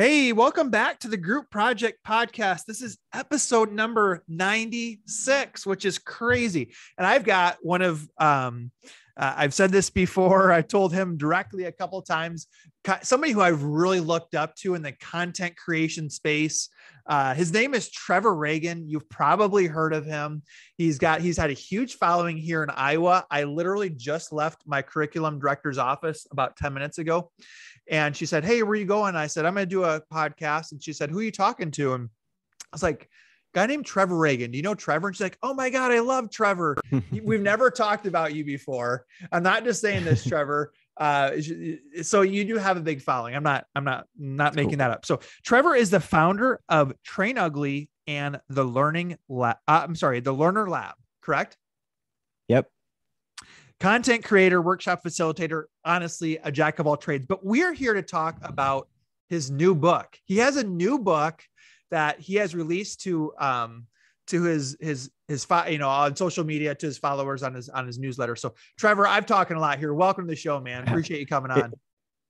Hey, welcome back to the Group Project Podcast. This is episode number 96, which is crazy. And I've got one of, I've said this before. I told him directly a couple of times, somebody who I've really looked up to in the content creation space. His name is Trevor Ragan. You've probably heard of him. He's had a huge following here in Iowa. I literally just left my curriculum director's office about 10 minutes ago. And she said, "Hey, where are you going?" I said, "I'm going to do a podcast." And she said, "Who are you talking to?" And I was like, "Guy named Trevor Ragan. Do you know Trevor?" And she's like, "Oh my God, I love Trevor. We've never talked about you before. I'm not just saying this, Trevor. So you do have a big following. I'm not making that up." So Trevor is the founder of Train Ugly and the Learning Lab. The Learner Lab, correct? Yep. Content creator, workshop facilitator, honestly, a jack of all trades. But we're here to talk about his new book. He has a new book that he has released to his on social media, to his followers on his newsletter. So Trevor, I'm talking a lot here. Welcome to the show, man. Appreciate you coming on.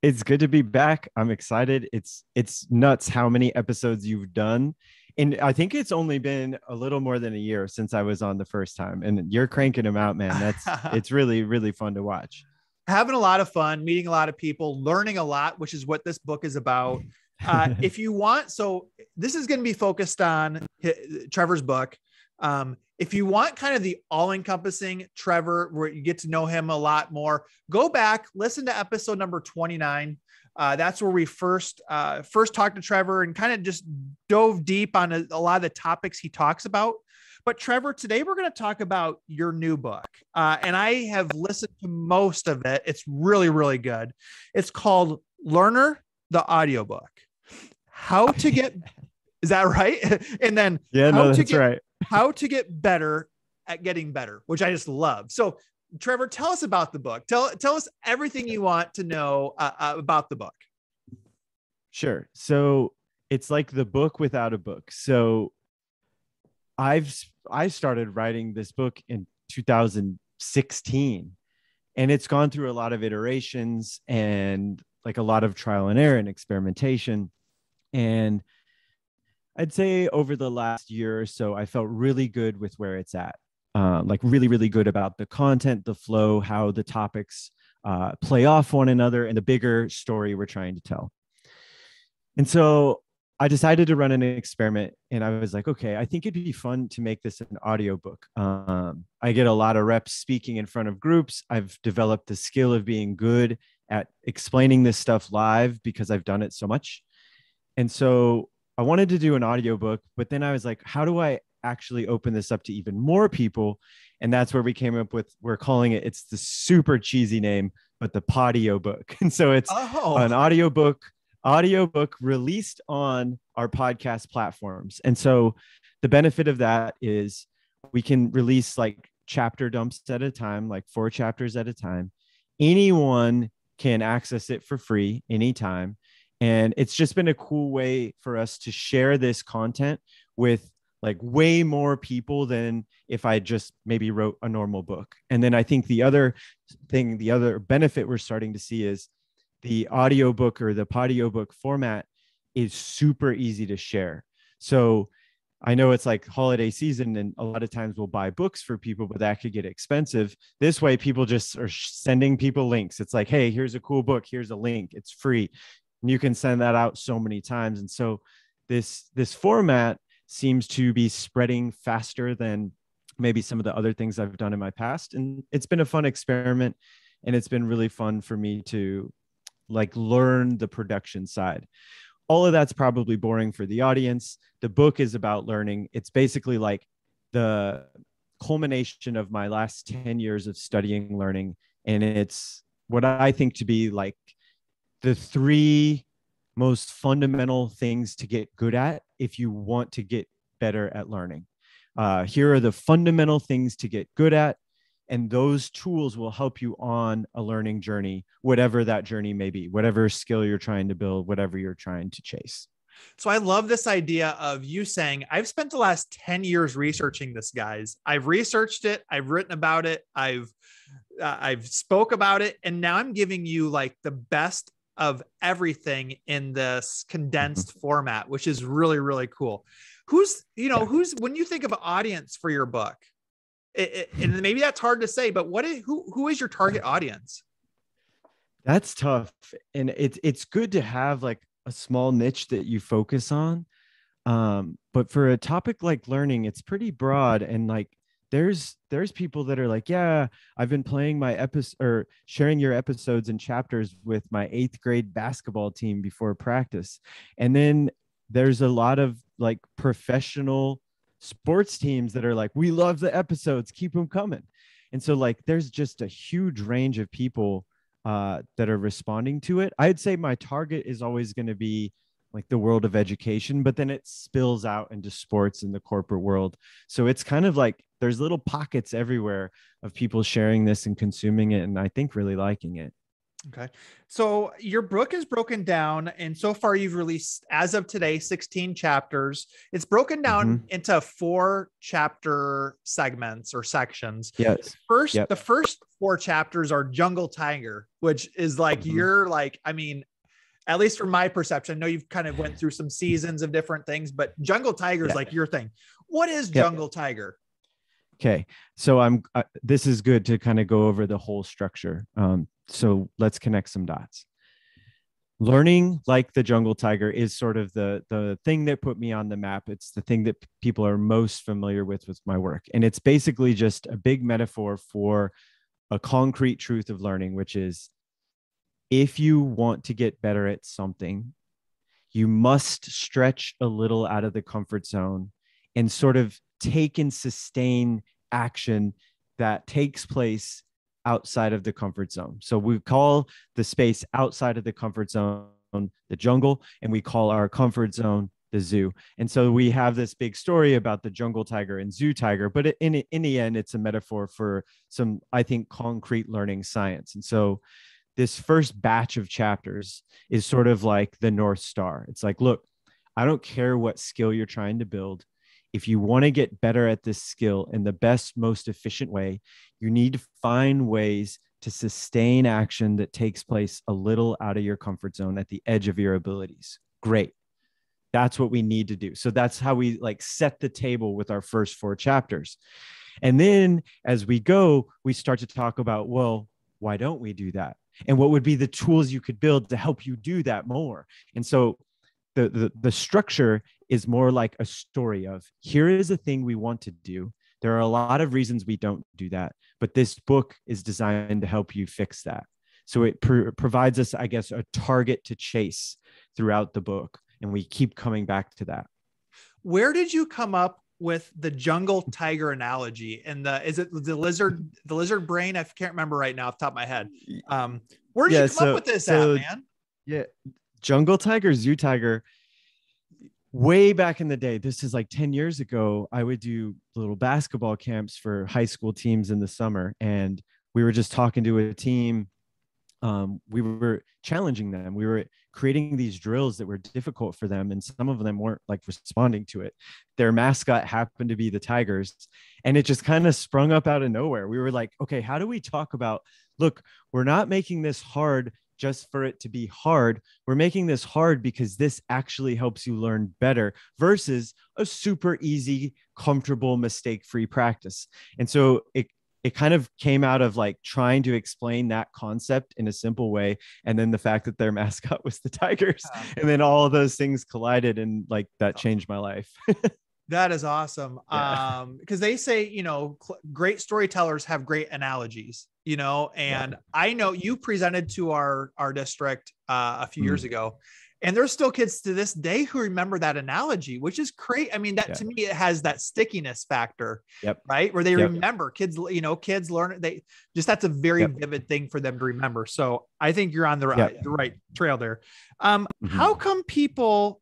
It's good to be back. I'm excited. It's nuts how many episodes you've done. And I think it's only been a little more than a year since I was on the first time, and you're cranking them out, man. It's really, really fun to watch. Having a lot of fun, meeting a lot of people, learning a lot, which is what this book is about. If you want, so this is going to be focused on Trevor's book. If you want kind of the all-encompassing Trevor, where you get to know him a lot more, go back, listen to episode number 29. That's where we first talked to Trevor and kind of just dove deep on a lot of the topics he talks about. But Trevor, today we're going to talk about your new book. And I have listened to most of it. It's really, really good. It's called Learner, the audiobook. How to get, is that right? And then how to get better at getting better, which I just love. So Trevor, tell us about the book. Tell us everything you want to know about the book. Sure. So it's like the book without a book. So I started writing this book in 2016, and it's gone through a lot of iterations and like a lot of trial and error and experimentation. And I'd say over the last year or so, I felt really good with where it's at. Like really, really good about the content, the flow, how the topics play off one another, and the bigger story we're trying to tell. And so I decided to run an experiment, and I was like, okay, I think it'd be fun to make this an audiobook. I get a lot of reps speaking in front of groups. I've developed the skill of being good at explaining this stuff live because I've done it so much. And so I wanted to do an audiobook, but then I was like, how do I actually open this up to even more people? And that's where we came up with, we're calling it, it's the super cheesy name, but the Podio book. And so it's an audiobook released on our podcast platforms. And so the benefit of that is we can release like chapter dumps at a time, like 4 chapters at a time. Anyone can access it for free anytime. And it's just been a cool way for us to share this content with like way more people than if I just maybe wrote a normal book. And then I think the other benefit we're starting to see is the audiobook or the Podio book format is super easy to share. So I know it's like holiday season, and a lot of times we'll buy books for people, but that could get expensive. This way, people just are sending people links. It's like, hey, here's a cool book. Here's a link. It's free. And you can send that out so many times. And so this format seems to be spreading faster than maybe some of the other things I've done in my past. And it's been a fun experiment, and it's been really fun for me to like learn the production side. All of that's probably boring for the audience. The book is about learning. It's basically like the culmination of my last 10 years of studying learning. And it's what I think to be like the 3 most fundamental things to get good at if you want to get better at learning. Here are the fundamental things to get good at, and those tools will help you on a learning journey, whatever that journey may be, whatever skill you're trying to build, whatever you're trying to chase. So I love this idea of you saying, I've spent the last 10 years researching this, guys. I've researched it. I've written about it. I've spoke about it. And now I'm giving you like the best of everything in this condensed format, which is really, really cool. Who's when you think of an audience for your book, and maybe that's hard to say, but who is your target audience? That's tough. And it's good to have like a small niche that you focus on. But for a topic like learning, it's pretty broad. And like, there's people that are like, yeah, I've been playing my episode or sharing your episodes and chapters with my 8th grade basketball team before practice. And then there's a lot of like professional sports teams that are like, we love the episodes, keep them coming. And so like, there's just a huge range of people that are responding to it. I'd say my target is always going to be like the world of education, but then it spills out into sports and the corporate world. So it's kind of like there's little pockets everywhere of people sharing this and consuming it, and I think really liking it. Okay. So your book is broken down, and so far you've released, as of today, 16 chapters. It's broken down into 4 chapter segments or sections. Yes. The first 4 chapters are Jungle Tiger, which is like, you're like, I mean, at least from my perception, I know you've kind of went through some seasons of different things, but Jungle Tiger is like your thing. What is Jungle Tiger? Okay. So this is good to kind of go over the whole structure. So let's connect some dots. Learning like the Jungle Tiger is sort of the thing that put me on the map. It's the thing that people are most familiar with my work. And it's basically just a big metaphor for a concrete truth of learning, which is if you want to get better at something, you must stretch a little out of the comfort zone and sort of take and sustain action that takes place outside of the comfort zone. So we call the space outside of the comfort zone the jungle, and we call our comfort zone the zoo. And so we have this big story about the jungle tiger and zoo tiger, but in the end, it's a metaphor for some, I think, concrete learning science. And so this first batch of chapters is sort of like the North Star. It's like, look, I don't care what skill you're trying to build. If you want to get better at this skill in the best, most efficient way, you need to find ways to sustain action that takes place a little out of your comfort zone at the edge of your abilities. Great. That's what we need to do. So that's how we like set the table with our first 4 chapters. And then as we go, we start to talk about, well, why don't we do that? And what would be the tools you could build to help you do that more? And so the structure is more like a story of, here is a thing we want to do. There are a lot of reasons we don't do that, but this book is designed to help you fix that. So it provides us, I guess, a target to chase throughout the book. And we keep coming back to that. Where did you come up with the jungle tiger analogy? And is it the lizard brain? I can't remember right now off the top of my head. Where did you come up with this at, man? Yeah. Jungle tiger, zoo tiger. Way back in the day, this is like 10 years ago, I would do little basketball camps for high school teams in the summer. And we were just talking to a team. We were challenging them. We were creating these drills that were difficult for them. And some of them weren't like responding to it. Their mascot happened to be the Tigers. And it just kind of sprung up out of nowhere. We were like, okay, how do we talk about, look, we're not making this hard just for it to be hard. We're making this hard because this actually helps you learn better versus a super easy, comfortable, mistake-free practice. And so it kind of came out of like trying to explain that concept in a simple way. And then the fact that their mascot was the Tigers, and then all of those things collided, and like that changed my life. That is awesome. Yeah. Because they say, great storytellers have great analogies, and I know you presented to our district a few years ago, and there's still kids to this day who remember that analogy, which is great. I mean, that to me, it has that stickiness factor, right? Where they remember kids learn, that's a very vivid thing for them to remember. So I think you're on the right trail there. How come people,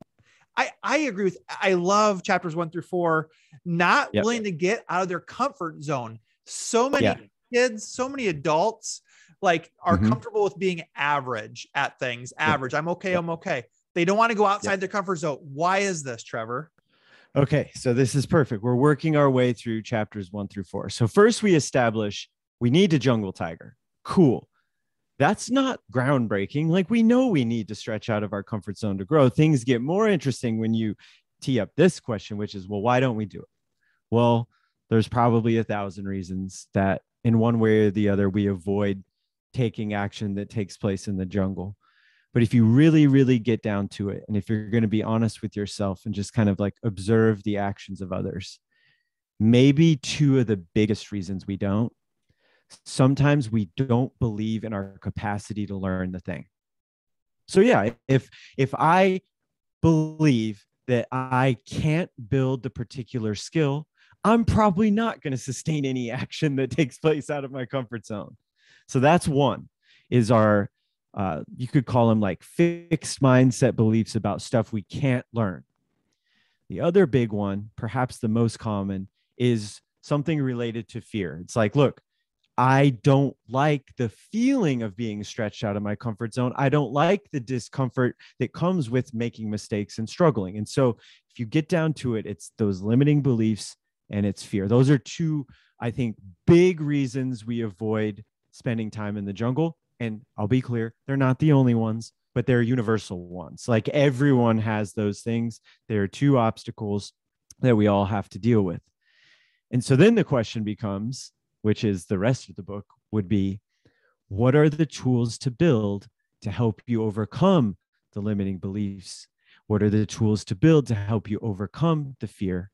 I agree with, I love chapters 1 through 4, not willing to get out of their comfort zone. So many kids, so many adults like are comfortable with being average at things. Average. I'm okay. I'm okay. They don't want to go outside their comfort zone. Why is this, Trevor? Okay. So this is perfect. We're working our way through chapters 1 through 4. So first we establish we need a jungle tiger. Cool. That's not groundbreaking. Like, we know we need to stretch out of our comfort zone to grow. Things get more interesting when you tee up this question, which is, well, why don't we do it? Well, there's probably 1,000 reasons that in one way or the other, we avoid taking action that takes place in the jungle. But if you really, really get down to it, and if you're going to be honest with yourself and just kind of like observe the actions of others, maybe two of the biggest reasons we don't, sometimes we don't believe in our capacity to learn the thing. So yeah, if I believe that I can't build the particular skill, I'm probably not going to sustain any action that takes place out of my comfort zone. So that's one, is our, you could call them like fixed mindset beliefs about stuff we can't learn. The other big one, perhaps the most common, is something related to fear. It's like, look, I don't like the feeling of being stretched out of my comfort zone. I don't like the discomfort that comes with making mistakes and struggling. And so if you get down to it, it's those limiting beliefs and it's fear. Those are two, I think, big reasons we avoid spending time in the jungle. And I'll be clear, they're not the only ones, but they're universal ones. Like, everyone has those things. There are two obstacles that we all have to deal with. And so then the question becomes, which is the rest of the book, would be, what are the tools to build to help you overcome the limiting beliefs? What are the tools to build to help you overcome the fear?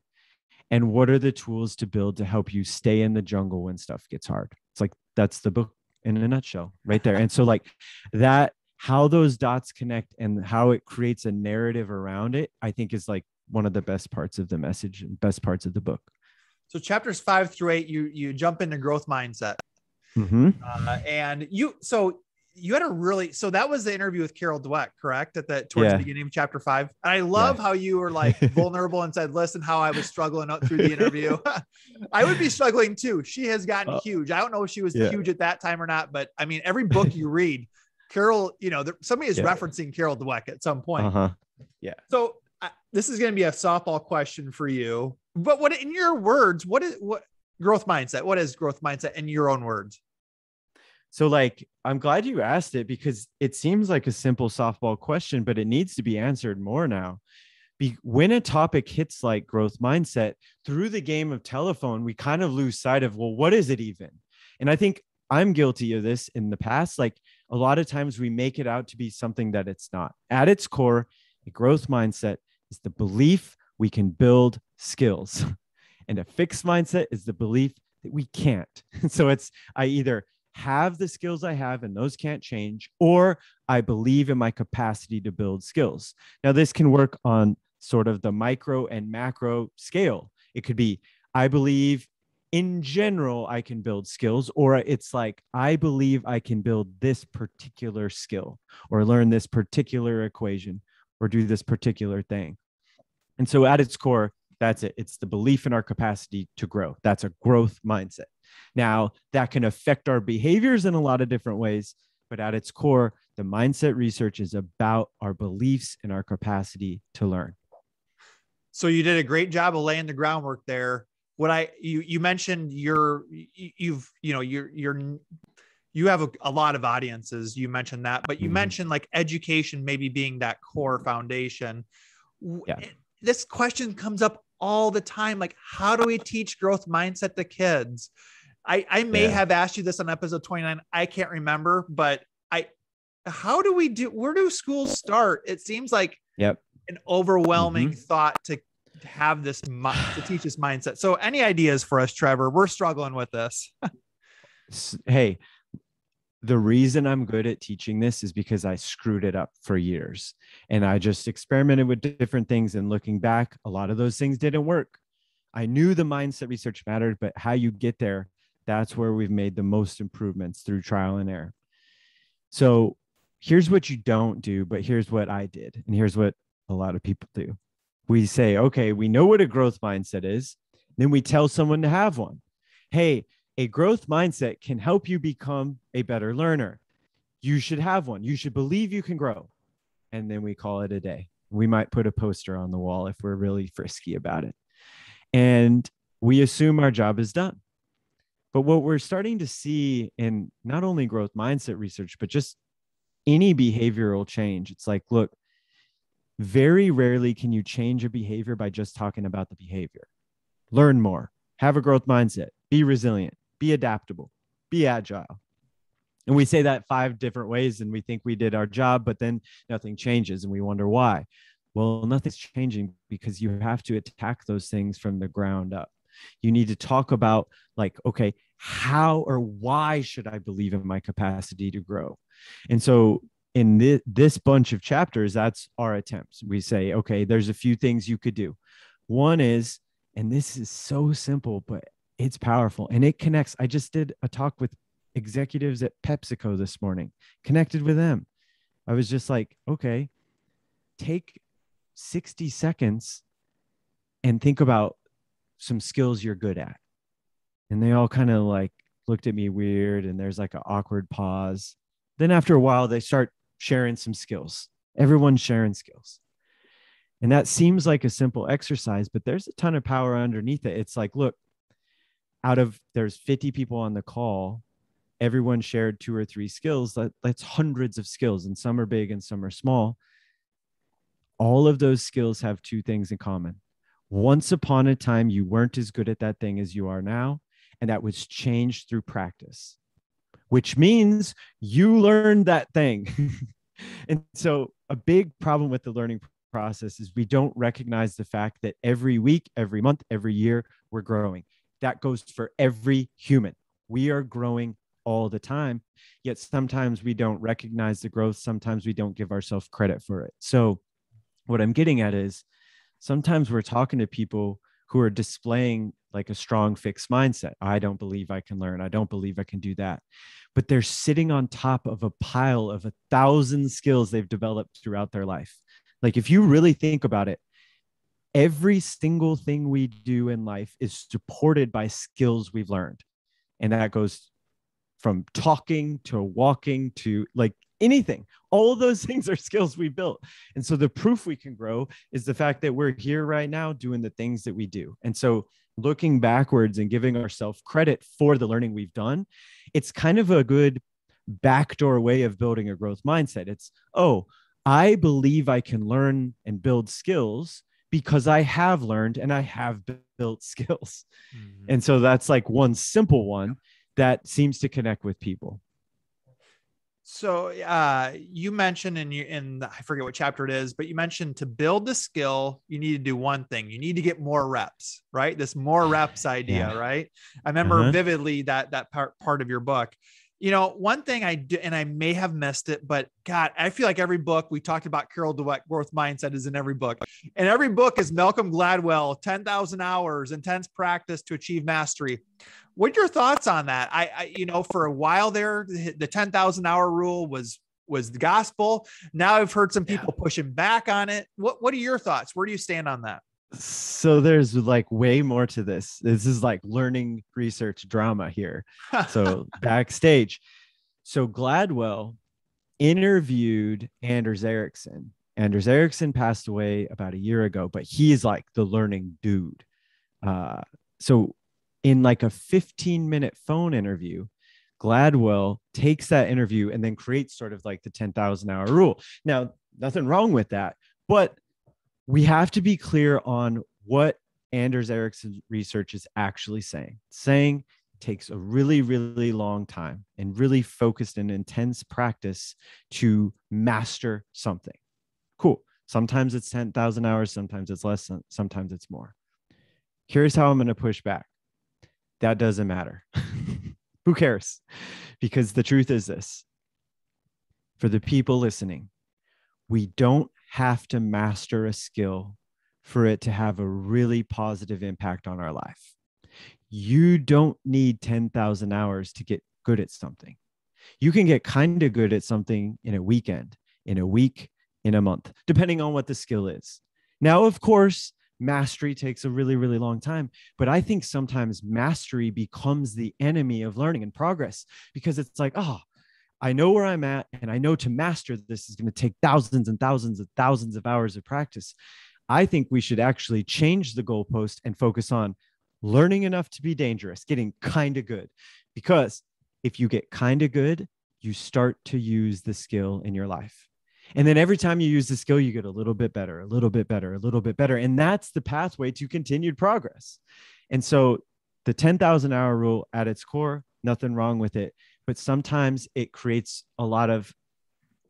And what are the tools to build to help you stay in the jungle when stuff gets hard? It's like, that's the book in a nutshell right there. And so like that, how those dots connect and how it creates a narrative around it, I think is like one of the best parts of the message and best parts of the book. So chapters 5 through 8, you jump into growth mindset. Mm-hmm. And you had a really, so that was the interview with Carol Dweck, correct? Towards the beginning of chapter 5. And I love how you were like vulnerable and said, listen, how I was struggling up through the interview. I would be struggling too. She has gotten huge. I don't know if she was huge at that time or not, but I mean, every book you read, Carol, somebody is referencing Carol Dweck at some point. Yeah. So this is going to be a softball question for you, but what, in your words, what growth mindset? What is growth mindset in your own words? So like, I'm glad you asked it, because it seems like a simple softball question, but it needs to be answered more now. When a topic hits like growth mindset, through the game of telephone, we kind of lose sight of, well, what is it even? And I think I'm guilty of this in the past. Like, a lot of times we make it out to be something that it's not. At its core, a growth mindset is the belief we can build skills. And a fixed mindset is the belief that we can't. So I either have the skills I have and those can't change, or I believe in my capacity to build skills. Now, this can work on sort of the micro and macro scale. It could be, I believe in general I can build skills, or it's like, I believe I can build this particular skill, or learn this particular equation, or do this particular thing. And so at its core, that's it. It's the belief in our capacity to grow. That's a growth mindset. Now, that can affect our behaviors in a lot of different ways, but at its core, the mindset research is about our beliefs and our capacity to learn. So you did a great job of laying the groundwork there. You mentioned you have a lot of audiences. You mentioned that, but you mentioned like education maybe being that core foundation. Yeah. This question comes up all the time. Like, how do we teach growth mindset to kids? I may have asked you this on episode 29. I can't remember, but where do schools start? It seems like an overwhelming thought to have this, to teach this mindset. So any ideas for us, Trevor? We're struggling with this. Hey, the reason I'm good at teaching this is because I screwed it up for years, and I just experimented with different things. And looking back, a lot of those things didn't work. I knew the mindset research mattered, but how you get there, that's where we've made the most improvements, through trial and error. So here's what you don't do, but here's what I did. And here's what a lot of people do. We say, okay, we know what a growth mindset is. Then we tell someone to have one. Hey, a growth mindset can help you become a better learner. You should have one. You should believe you can grow. And then we call it a day. We might put a poster on the wall if we're really frisky about it. And we assume our job is done. But what we're starting to see in not only growth mindset research, but just any behavioral change, it's like, look, very rarely can you change a behavior by just talking about the behavior. Learn more, have a growth mindset, be resilient, be adaptable, be agile. And we say that 5 different ways and we think we did our job, but then nothing changes and we wonder why. Well, nothing's changing because you have to attack those things from the ground up. You need to talk about like, okay, how or why should I believe in my capacity to grow? And so in this bunch of chapters, that's our attempts. We say, okay, there's a few things you could do. One is, and this is so simple, but it's powerful and it connects. I just did a talk with executives at PepsiCo this morning, connected with them. I was just like, okay, take 60 seconds and think about some skills you're good at. And they all kind of like looked at me weird and there's like an awkward pause. Then after a while, they start sharing some skills. Everyone's sharing skills. And that seems like a simple exercise, but there's a ton of power underneath it. It's like, look, there's 50 people on the call, everyone shared 2 or 3 skills. That's hundreds of skills, and some are big and some are small. All of those skills have 2 things in common. Once upon a time, you weren't as good at that thing as you are now, and that was changed through practice, which means you learned that thing. And so a big problem with the learning process is we don't recognize the fact that every week, every month, every year, we're growing. That goes for every human. We are growing all the time, yet sometimes we don't recognize the growth. Sometimes we don't give ourselves credit for it. So what I'm getting at is sometimes we're talking to people who are displaying like a strong fixed mindset. I don't believe I can learn. I don't believe I can do that. But they're sitting on top of a pile of 1,000 skills they've developed throughout their life. Like if you really think about it, every single thing we do in life is supported by skills we've learned. And that goes from talking to walking to like anything. All of those things are skills we built. And so the proof we can grow is the fact that we're here right now doing the things that we do. And so looking backwards and giving ourselves credit for the learning we've done, it's kind of a good backdoor way of building a growth mindset. It's, oh, I believe I can learn and build skills because I have learned and I have built skills. Mm-hmm. And so that's like one simple one that seems to connect with people. So you mentioned I forget what chapter it is, but you mentioned to build the skill, you need to do one thing. You need to get more reps, right? This more reps idea, yeah. Right? I remember vividly that part of your book. You know, one thing I do, and I may have missed it, but God, I feel like every book we talked about Carol Dweck growth mindset is in every book, and every book is Malcolm Gladwell, 10,000 hours, intense practice to achieve mastery. What are your thoughts on that? I for a while there, the 10,000 hour rule was the gospel. Now I've heard some people pushing back on it. What are your thoughts? Where do you stand on that? So there's like way more to this. This is like learning research drama here. So backstage. So Gladwell interviewed Anders Ericsson. Anders Ericsson passed away about a year ago, but he's like the learning dude. So in like a 15-minute phone interview, Gladwell takes that interview and then creates sort of like the 10,000 hour rule. Now, nothing wrong with that, but we have to be clear on what Anders Ericsson's research is actually saying. Saying it takes a really, really long time and really focused and intense practice to master something. Cool. Sometimes it's 10,000 hours, sometimes it's less, sometimes it's more. Here's how I'm going to push back. That doesn't matter. Who cares? Because the truth is this. For the people listening, we don't have to master a skill for it to have a really positive impact on our life. You don't need 10,000 hours to get good at something. You can get kind of good at something in a weekend, in a week, in a month, depending on what the skill is. Now, of course, mastery takes a really, really long time, but I think sometimes mastery becomes the enemy of learning and progress because it's like, oh, I know where I'm at, and I know to master this is going to take thousands and thousands and thousands of hours of practice. I think we should actually change the goalpost and focus on, learning enough to be dangerous, getting kind of good. Because if you get kind of good, you start to use the skill in your life. And then every time you use the skill, you get a little bit better, a little bit better, a little bit better. And that's the pathway to continued progress. And so the 10,000 hour rule at its core, nothing wrong with it. But sometimes it creates a lot of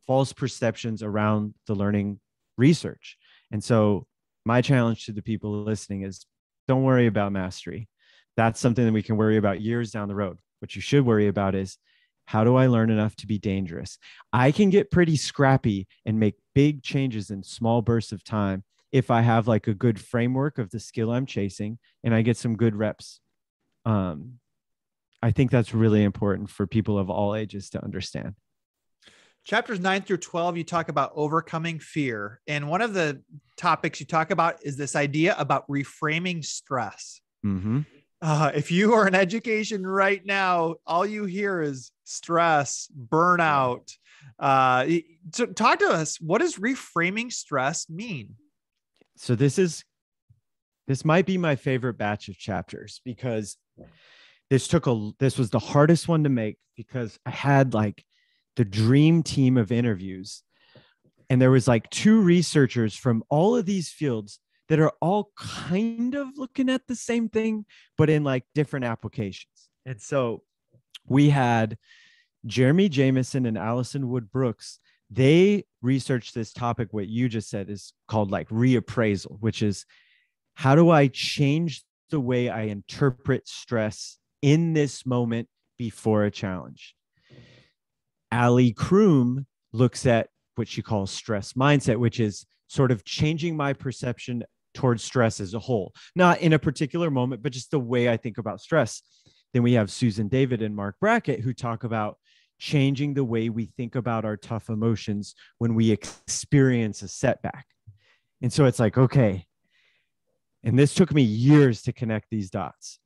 false perceptions around the learning research. And so my challenge to the people listening is don't worry about mastery. That's something that we can worry about years down the road. What you should worry about is, how do I learn enough to be dangerous? I can get pretty scrappy and make big changes in small bursts of time if I have like a good framework of the skill I'm chasing and I get some good reps. I think that's really important for people of all ages to understand. Chapters 9 through 12, you talk about overcoming fear. And one of the topics you talk about is this idea about reframing stress. Mm-hmm. If you are in education right now, all you hear is stress, burnout. So talk to us. What does reframing stress mean? So this might be my favorite batch of chapters, because this was the hardest one to make, because I had like the dream team of interviews, and there was like 2 researchers from all of these fields that are all kind of looking at the same thing, but in like different applications. And so we had Jeremy Jameson and Allison Wood Brooks. They researched this topic, what you just said is called like reappraisal, which is, how do I change the way I interpret stress in this moment before a challenge? Ali Kroom looks at what she calls stress mindset, which is sort of changing my perception towards stress as a whole, not in a particular moment, but just the way I think about stress. Then we have Susan David and Mark Brackett, who talk about changing the way we think about our tough emotions when we experience a setback. And so it's like, okay. And this took me years to connect these dots.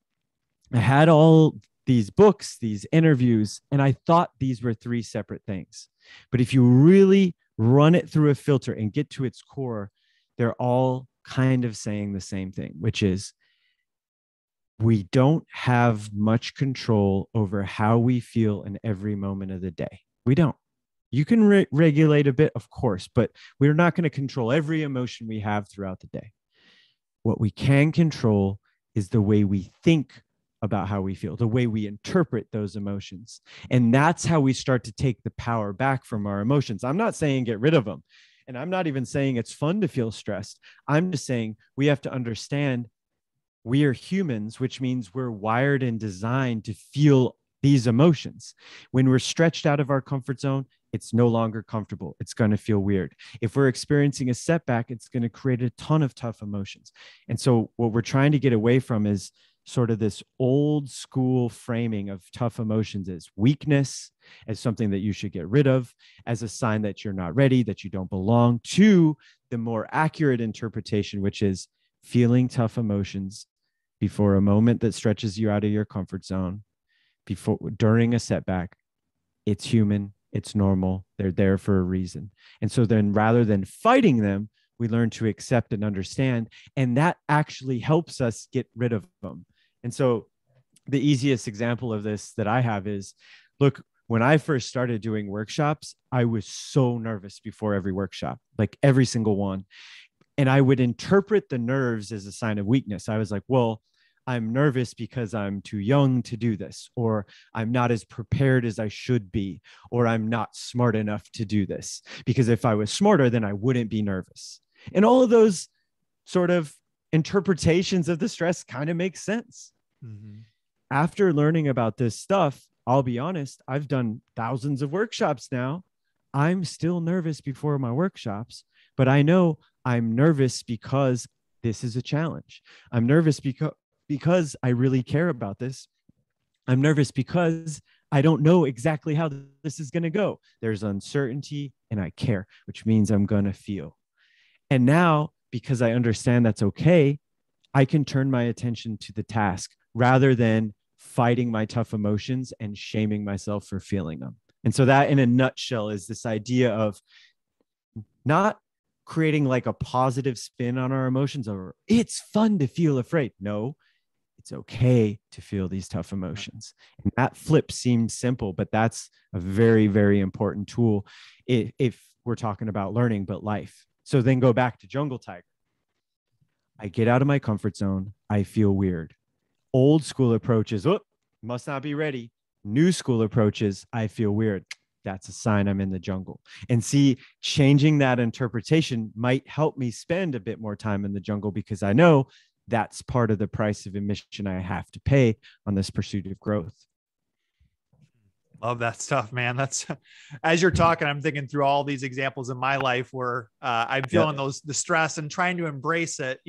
I had all these books, these interviews, and I thought these were 3 separate things. But if you really run it through a filter and get to its core, they're all kind of saying the same thing, which is, we don't have much control over how we feel in every moment of the day. We don't. You can regulate a bit, of course, but we're not going to control every emotion we have throughout the day. What we can control is the way we think about how we feel, the way we interpret those emotions. And that's how we start to take the power back from our emotions. I'm not saying get rid of them. And I'm not even saying it's fun to feel stressed. I'm just saying we have to understand we are humans, which means we're wired and designed to feel these emotions. When we're stretched out of our comfort zone, it's no longer comfortable. It's going to feel weird. If we're experiencing a setback, it's going to create a ton of tough emotions. And so what we're trying to get away from is sort of this old school framing of tough emotions as weakness, as something that you should get rid of, as a sign that you're not ready, that you don't belong, to the more accurate interpretation, which is feeling tough emotions before a moment that stretches you out of your comfort zone, during a setback. It's human. It's normal. They're there for a reason. And so then, rather than fighting them, we learn to accept and understand. And that actually helps us get rid of them. And so the easiest example of this that I have is, look, when I first started doing workshops, I was so nervous before every workshop, like every single one. And I would interpret the nerves as a sign of weakness. I was like, well, I'm nervous because I'm too young to do this, or I'm not as prepared as I should be, or I'm not smart enough to do this. Because if I was smarter, then I wouldn't be nervous. And all of those sort of interpretations of the stress kind of make sense. Mm-hmm. After learning about this stuff, I'll be honest, I've done thousands of workshops now. I'm still nervous before my workshops, but I know I'm nervous because this is a challenge. I'm nervous because I really care about this. I'm nervous because I don't know exactly how this is going to go. There's uncertainty and I care, which means I'm going to feel. And now, because I understand that's okay, I can turn my attention to the task rather than fighting my tough emotions and shaming myself for feeling them. And so that, in a nutshell, is this idea of not creating like a positive spin on our emotions, or it's fun to feel afraid. No, It's okay to feel these tough emotions. And that flip seems simple, but that's a very, very important tool if we're talking about learning, but life. So then go back to Jungle Tiger. I get out of my comfort zone. I feel weird. Old school approaches, oh, must not be ready. New school approaches, I feel weird. That's a sign I'm in the jungle. And see, changing that interpretation might help me spend a bit more time in the jungle, because I know that's part of the price of admission I have to pay on this pursuit of growth. Love that stuff, man. That's, as you're talking, I'm thinking through all these examples in my life where I'm feeling the stress and trying to embrace it.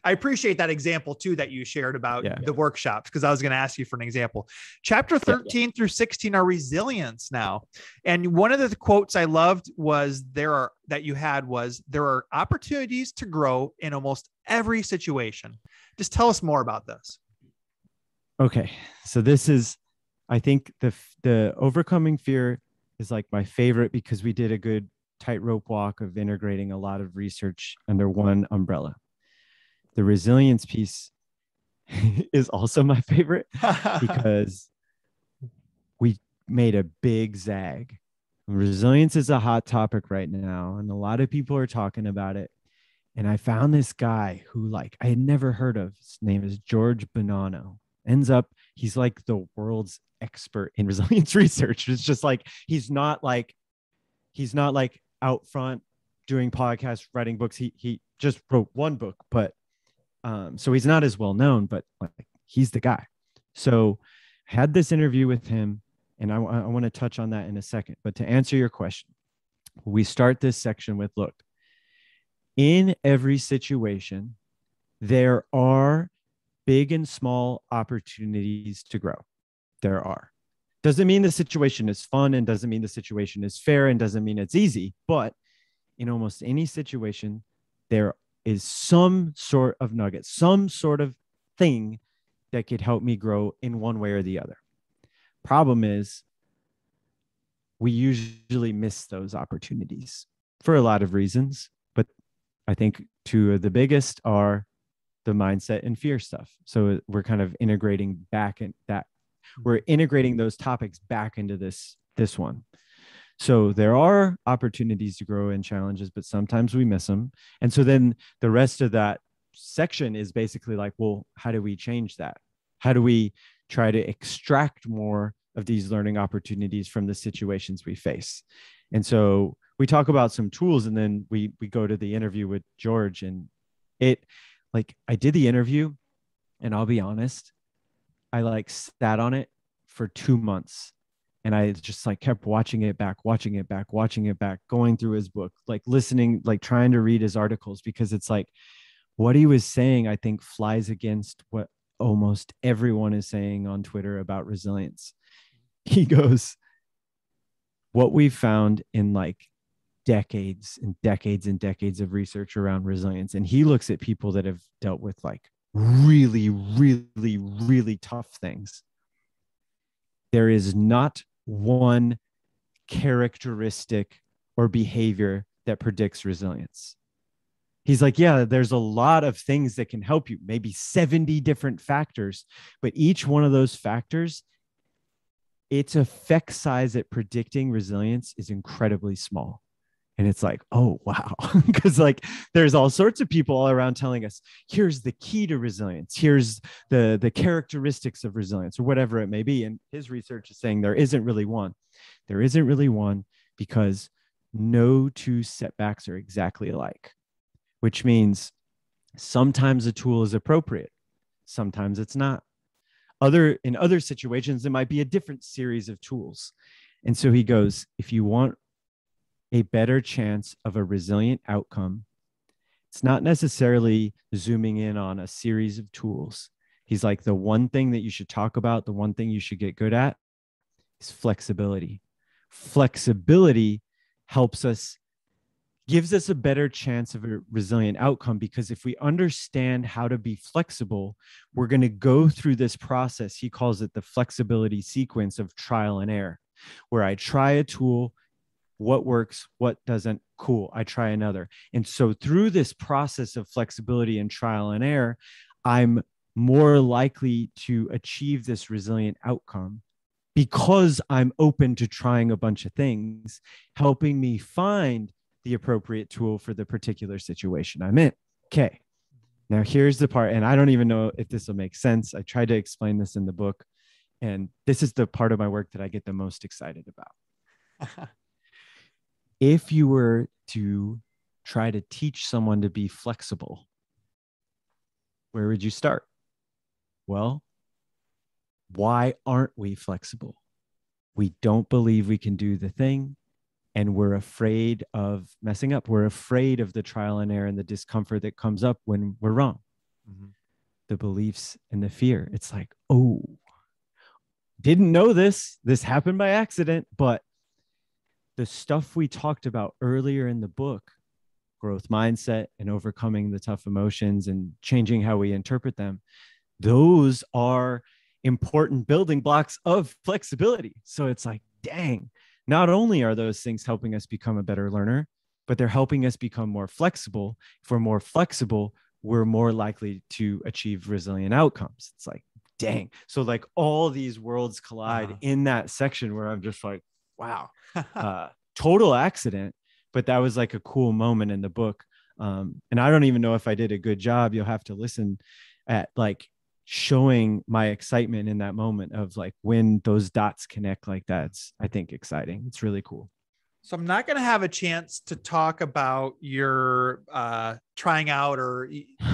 I appreciate that example too, that you shared about the workshops, because I was going to ask you for an example. Chapter 13 through 16 are resilience now. And one of the quotes I loved was there are opportunities to grow in almost every situation. Just tell us more about this. Okay. So this is, I think the overcoming fear is like my favorite, because we did a good tightrope walk of integrating a lot of research under one umbrella. The resilience piece is also my favorite, because we made a big zag. Resilience is a hot topic right now, and a lot of people are talking about it. And I found this guy who I had never heard of. His name is George Bonanno. Ends up, he's like the world's expert in resilience research. It's just he's not out front doing podcasts, writing books. He just wrote one book, but so he's not as well known, but he's the guy. So I had this interview with him, and I want to touch on that in a second. But to answer your question, we start this section with, look, in every situation, there are big and small opportunities to grow. There are. Doesn't mean the situation is fun, and doesn't mean the situation is fair, and doesn't mean it's easy. But in almost any situation, there is some sort of nugget, some sort of thing that could help me grow in one way or the other. Problem is, we usually miss those opportunities for a lot of reasons. But I think two of the biggest are the mindset and fear stuff. So we're kind of integrating back in that. We're integrating those topics back into this one. So there are opportunities to grow and challenges, but sometimes we miss them. And so then the rest of that section is basically well, how do we change that? How do we try to extract more of these learning opportunities from the situations we face? And so we talk about some tools, and then we go to the interview with George. And I did the interview, and I'll be honest, I sat on it for 2 months. And I just kept watching it back, going through his book, listening, trying to read his articles, because it's what he was saying, I think, flies against what almost everyone is saying on Twitter about resilience. He goes, what we've found in decades and decades and decades of research around resilience. And he looks at people that have dealt with really, really, really tough things. There is not one characteristic or behavior that predicts resilience. He's yeah, there's a lot of things that can help you, maybe 70 different factors, but each one of those factors, its effect size at predicting resilience is incredibly small. And it's oh, wow. Because there's all sorts of people all around telling us, here's the key to resilience. Here's the characteristics of resilience, or whatever it may be. And his research is saying there isn't really one. There isn't really one, because no two setbacks are exactly alike, which means sometimes a tool is appropriate. Sometimes it's not. In other situations, it might be a different series of tools. And so he goes, if you want a better chance of a resilient outcome, it's not necessarily zooming in on a series of tools. He's the one thing that you should talk about, the one thing you should get good at, is flexibility. Flexibility gives us a better chance of a resilient outcome, because if we understand how to be flexible, we're going to go through this process. He calls it the flexibility sequence of trial and error, where I try a tool, what works, what doesn't. Cool, I try another. And so through this process of flexibility and trial and error, I'm more likely to achieve this resilient outcome because I'm open to trying a bunch of things, helping me find the appropriate tool for the particular situation I'm in. Okay. Now here's the part, and I don't even know if this will make sense. I tried to explain this in the book, and this is the part of my work that I get the most excited about. If you were to try to teach someone to be flexible, where would you start? Well, why aren't we flexible? We don't believe we can do the thing, and we're afraid of messing up. We're afraid of the trial and error and the discomfort that comes up when we're wrong. Mm-hmm. The beliefs and the fear. It's like, oh, didn't know this. This happened by accident, but the stuff we talked about earlier in the book, growth mindset and overcoming the tough emotions and changing how we interpret them, those are important building blocks of flexibility. So it's like, dang, not only are those things helping us become a better learner, but they're helping us become more flexible. If we're more flexible, we're more likely to achieve resilient outcomes. It's like, dang. So like all these worlds collide in that section where I'm just like, wow, total accident. But that was like a cool moment in the book. And I don't even know if I did a good job. You'll have to listen at like showing my excitement in that moment of like when those dots connect like that. It's, I think, exciting. It's really cool. So I'm not going to have a chance to talk about your trying out or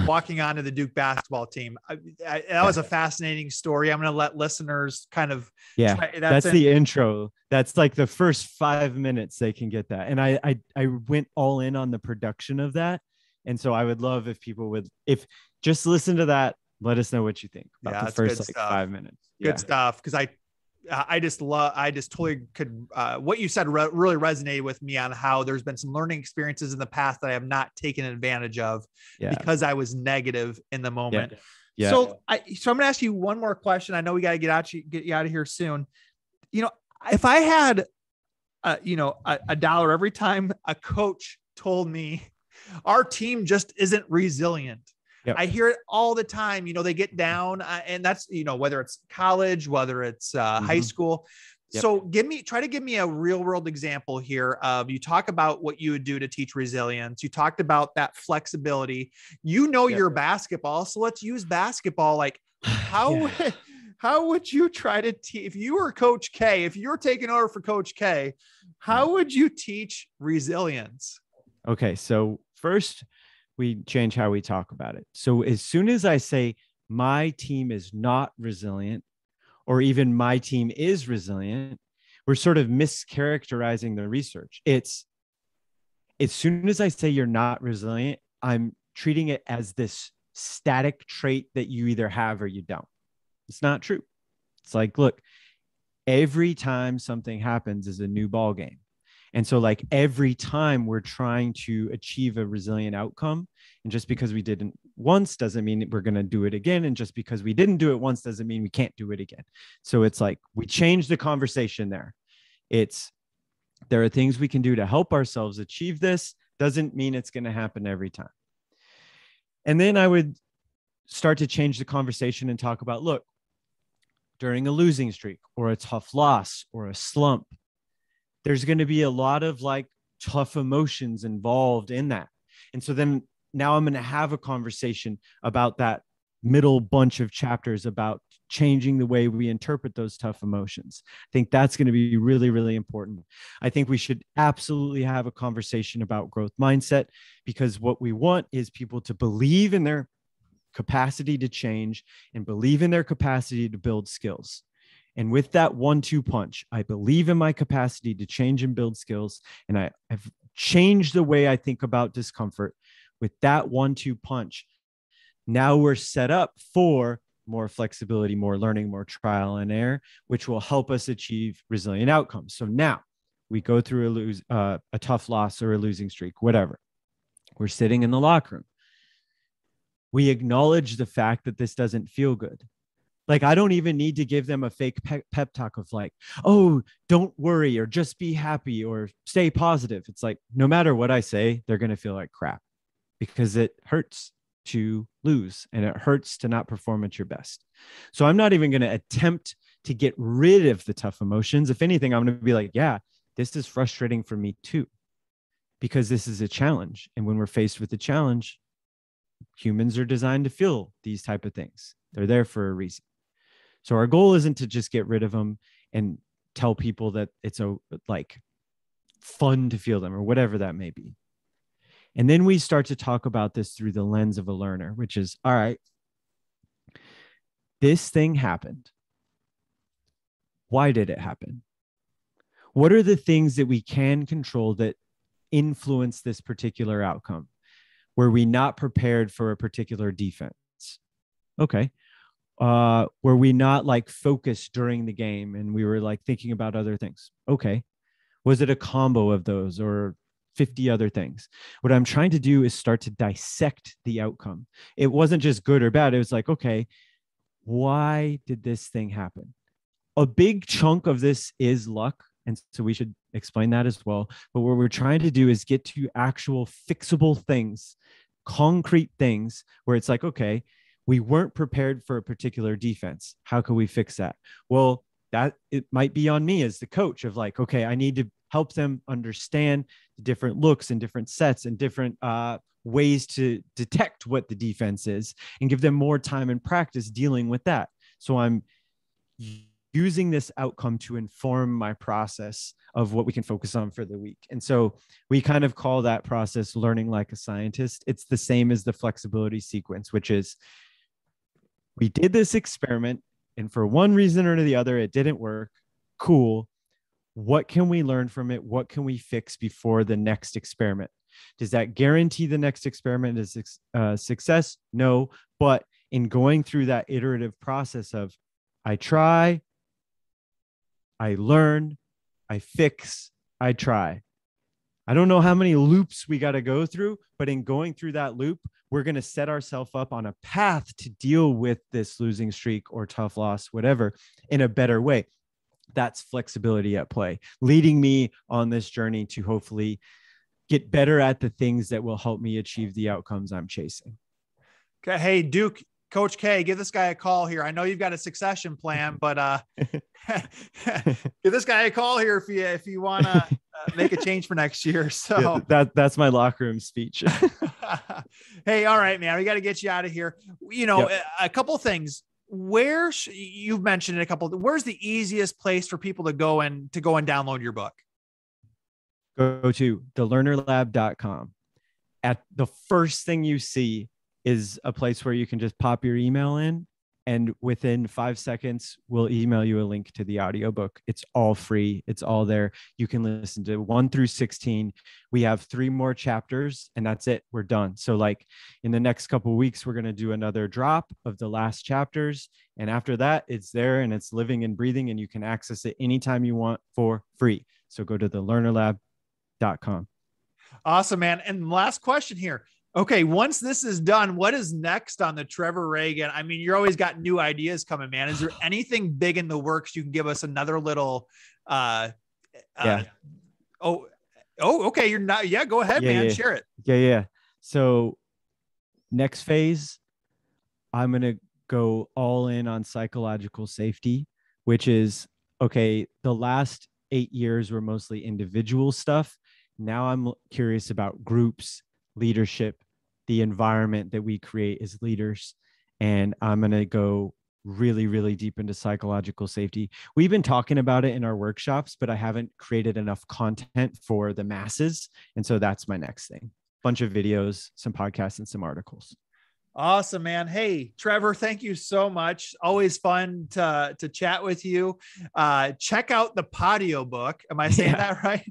walking onto the Duke basketball team. That was a fascinating story. I'm going to let listeners kind of. That's the intro. That's like the first 5 minutes they can get that. And I went all in on the production of that. And so I would love if people would, if just listen to that, let us know what you think about the first like 5 minutes. Good stuff. Cause I just totally could, what you said really resonated with me on how there's been some learning experiences in the past that I have not taken advantage of because I was negative in the moment. Yeah. So I'm going to ask you one more question. I know we got to get you out of here soon. You know, if I had, a dollar every time a coach told me our team just isn't resilient. Yep. I hear it all the time. You know, they get down and that's, whether it's college, whether it's high school. Yep. So try to give me a real world example here of, you talk about what you would do to teach resilience. You talked about that flexibility, your basketball. So let's use basketball. Like how would you try to if you were Coach K, if you're taking over for Coach K, how would you teach resilience? Okay. So first, we change how we talk about it. So as soon as I say my team is not resilient, or even my team is resilient, we're sort of mischaracterizing the research. It's as soon as I say you're not resilient, I'm treating it as this static trait that you either have or you don't. It's not true. It's like, look, every time something happens is a new ball game. And so like every time we're trying to achieve a resilient outcome, and just because we didn't once doesn't mean we're going to do it again. And just because we didn't do it once doesn't mean we can't do it again. So it's like, we change the conversation there. There are things we can do to help ourselves achieve this. Doesn't mean it's going to happen every time. And then I would start to change the conversation and talk about, look, during a losing streak or a tough loss or a slump, there's going to be a lot of like tough emotions involved in that. And so then now I'm going to have a conversation about that middle bunch of chapters about changing the way we interpret those tough emotions. I think that's going to be really, really important. I think we should absolutely have a conversation about growth mindset, because what we want is people to believe in their capacity to change and believe in their capacity to build skills. And with that 1-2 punch, I believe in my capacity to change and build skills. And I've changed the way I think about discomfort. With that 1-2 punch, now we're set up for more flexibility, more learning, more trial and error, which will help us achieve resilient outcomes. So now we go through a tough loss or a losing streak, whatever. We're sitting in the locker room. We acknowledge the fact that this doesn't feel good. Like, I don't even need to give them a fake pep talk of like, oh, don't worry, or just be happy, or stay positive. It's like, no matter what I say, they're going to feel like crap, because it hurts to lose and it hurts to not perform at your best. So I'm not even going to attempt to get rid of the tough emotions. If anything, I'm going to be like, yeah, this is frustrating for me too, because this is a challenge. And when we're faced with a challenge, humans are designed to feel these type of things. They're there for a reason. So our goal isn't to just get rid of them and tell people that it's like fun to feel them or whatever that may be. And then we start to talk about this through the lens of a learner, which is, all right, this thing happened. Why did it happen? What are the things that we can control that influence this particular outcome? Were we not prepared for a particular defense? Okay. Were we not like focused during the game and we were like thinking about other things? Okay. Was it a combo of those or 50 other things? What I'm trying to do is start to dissect the outcome. It wasn't just good or bad. It was like, okay, why did this thing happen? A big chunk of this is luck. And so we should explain that as well. But what we're trying to do is get to actual fixable things, concrete things where it's like, okay, we weren't prepared for a particular defense. How can we fix that? Well, that it might be on me as the coach of like, okay, I need to help them understand the different looks and different sets and different ways to detect what the defense is and give them more time and practice dealing with that. So I'm using this outcome to inform my process of what we can focus on for the week. And so we kind of call that process learning like a scientist. It's the same as the flexibility sequence, which is we did this experiment and for one reason or the other, it didn't work. Cool. What can we learn from it? What can we fix before the next experiment? Does that guarantee the next experiment is success? No. But in going through that iterative process of I try, I learn, I fix, I try. I don't know how many loops we got to go through, but in going through that loop, we're going to set ourselves up on a path to deal with this losing streak or tough loss, whatever, in a better way. That's flexibility at play, leading me on this journey to hopefully get better at the things that will help me achieve the outcomes I'm chasing. Okay. Hey, Duke, Coach K, give this guy a call here. I know you've got a succession plan, but give this guy a call here if you want to make a change for next year. So yeah, that's my locker room speech. Hey, all right, man, we got to get you out of here. You know, yep. A couple of things. You've mentioned it a couple. Where's the easiest place for people to go and download your book? Go to thelearnerlab.com. At the first thing you see is a place where you can just pop your email in, and within 5 seconds, we'll email you a link to the audiobook. It's all free. It's all there. You can listen to 1 through 16. We have 3 more chapters and that's it. We're done. So like in the next couple of weeks, we're going to do another drop of the last chapters. And after that, it's there and it's living and breathing, and you can access it anytime you want for free. So go to thelearnerlab.com. Awesome, man. And last question here. Okay, once this is done, what is next on the Trevor Ragan? I mean, you're always got new ideas coming, man. Is there anything big in the works you can give us another little okay, you're not, yeah, go ahead, man. Yeah. Share it. Yeah. So next phase, I'm going to go all in on psychological safety, which is, okay, the last 8 years were mostly individual stuff. Now I'm curious about groups, leadership, the environment that we create as leaders. And I'm going to go really, really deep into psychological safety. We've been talking about it in our workshops, but I haven't created enough content for the masses. And so that's my next thing. Bunch of videos, some podcasts, and some articles. Awesome, man. Hey, Trevor, thank you so much. Always fun to chat with you. Check out the Podio book. Am I saying that right?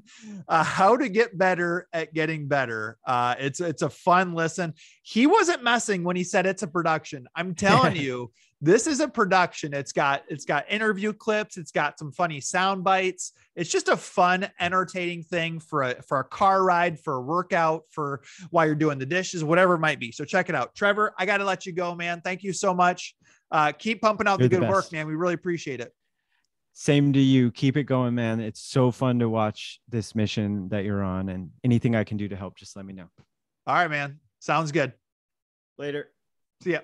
How to Get Better at Getting Better. It's a fun listen. He wasn't messing when he said it's a production. I'm telling you, this is a production. It's got interview clips. It's got some funny sound bites. It's just a fun, entertaining thing for a car ride, for a workout, for while you're doing the dishes, whatever it might be. So check it out. Trevor, I got to let you go, man. Thank you so much. Keep pumping out You're the the good work, best. man. We really appreciate it. Same to you. Keep it going, man. It's so fun to watch this mission that you're on, and anything I can do to help, just let me know. All right, man. Sounds good. Later. See ya.